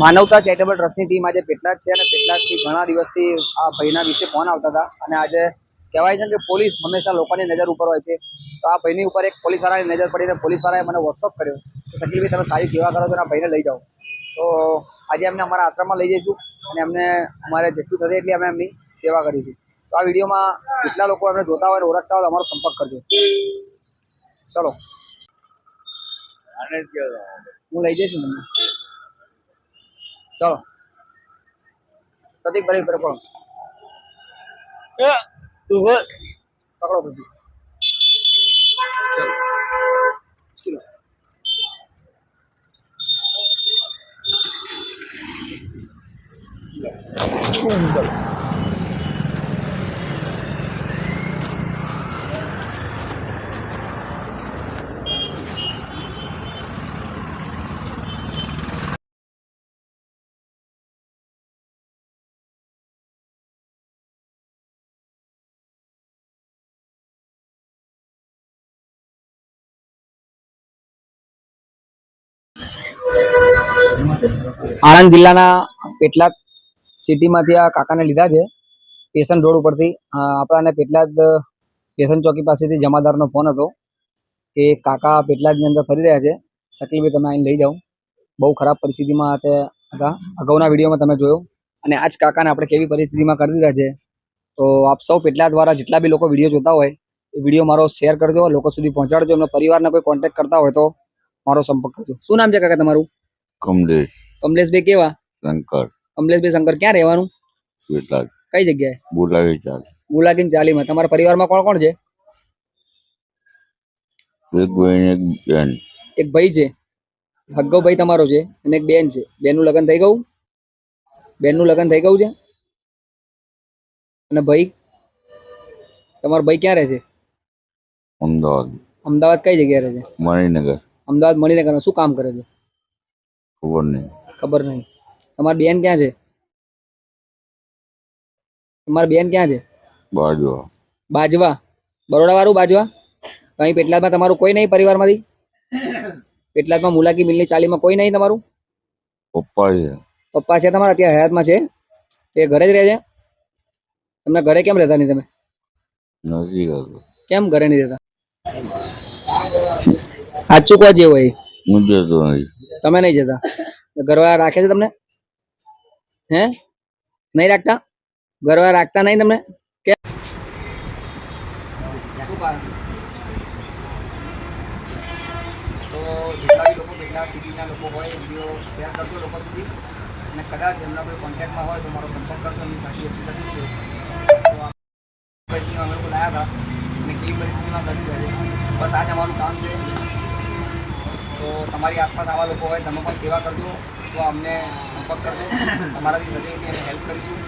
માનવતા ચેરિટેબલ ટ્રસ્ટની ટીમ આજે પેટલાદ છે અને પેટલાદથી ઘણા દિવસથી આ ભાઈના વિશે ફોન આવતા હતા અને આજે કહેવાય છે કે પોલીસ હંમેશા લોકોની નજર ઉપર હોય છે. તો આ ભાઈની ઉપર એક પોલીસવાળાની નજર પડીને પોલીસવાળાએ મને વોટ્સઅપ કર્યો કે શકીલભાઈ તમે સારી સેવા કરો છો અને આ ભાઈને લઈ જાઓ. તો આજે અમને અમારા આશ્રમમાં લઈ જઈશું અને અમને અમારે જેટલું થશે એટલી અમે એમની સેવા કરીશું. તો આ વિડીયોમાં જેટલા લોકો અમને જોતા હોય ઓળખતા હોય તો અમારો સંપર્ક કરજો. ચલો હું લઈ જઈશ તમને. ચલો પ્રતિક પકડો પછી. આણંદ જિલ્લાના પેટલાદ સિટીમાંથી આ કાકાને લીધા છે પેશન રોડ ઉપરથી. આપણાને પેટલાદ પેશન ચોકી પાસેથી જમાદારનો ફોન હતો કે કાકા પેટલાદની અંદર ફરી રહ્યા છે, શકીલભાઈ તમે આવીને લઈ જાઓ. બહુ ખરાબ પરિસ્થિતિમાં હતા. અગાઉના વિડીયોમાં તમે જોયો અને આ જ કાકાને આપણે કેવી પરિસ્થિતિમાં કરી દીધા છે. તો આપ સૌ પેટલાદ દ્વારા જેટલા બી લોકો વિડીયો જોતા હોય એ વિડીયો મારો શેર કરજો, લોકો સુધી પહોંચાડજો. એમના પરિવારના કોઈ કોન્ટેક્ટ કરતા હોય તો મારો સંપર્ક કરજો. શું નામ છે કાકા તમારું? કમલેશ. કમલેશભાઈ કેવા? શંકર. કમલેશભાઈ શંકર. ક્યાં રહેવાનું? પેટલાદ. કઈ જગ્યાએ? બોલાવી ચાલ. બોલાગીન ચાલીમાં. તમારા પરિવારમાં કોણ કોણ છે? એક ભાઈ એક બેન. એક ભાઈ છે, હગ્ગો ભાઈ તમારો છે, અને એક બેન છે. બેનનું લગ્ન થઈ ગયું? બેનનું લગ્ન થઈ ગયું છે. અને ભાઈ તમારો ભાઈ ક્યાં રહે છે? અમદાવાદ. અમદાવાદ કઈ જગ્યાએ રહે છે? મણિનગર. અમદાવાદ મણિનગર. શું કામ કરે છે? ખબર નહીં. ખબર નહીં. તમારી બેન ક્યાં છે? તમારી બેન ક્યાં છે? બાજવા. બાજવા. બરોડા વાળું બાજવા. અહીં પેટલાદમાં તમારું કોઈ નહીં પરિવારમાંથી? પેટલાદમાં મુલાકી મિલની ચાલીમાં કોઈ નહીં તમારું? પપ્પા છે. પપ્પા છે તમારા? અત્યારે હયાતમાં છે? એ ઘરે જ રહે છે? તમને ઘરે કેમ રહેતા નહીં તમે? નથી રહેતો. કેમ ઘરે નહીં રહેતા? સાચું કહો જેવું હોય. હું જતો નહીં. તમે નહીં જતા? ઘરવાળા રાખે છે તમને? હે નહીં રાખતા? ઘરવાળા રાખતા નહીં તમને? કેમ? શું કારણ? તો જેટલા બી લોકો કેટલા સિટીના લોકો હોય એ વિડીયો શેર કરજો લોકો સુધી, અને કદાચ એમના કોઈ કોન્ટેક્ટમાં હોય તો મારો સંપર્ક કરજો. એમની સાચી હકીકત શું છે. તો આ પરિસ્થિતિમાં અમે લોકો લાવ્યા હતા અને કેવી પરિસ્થિતિમાં કરી રહ્યા છે. બસ આ જ અમારું કામ છે. તો તમારી આસપાસ આવા લોકો હોય તમે પણ સેવા કરજો તો અમને સંપર્ક કરજો. તમારાથી થતી અમે હેલ્પ કરીશું.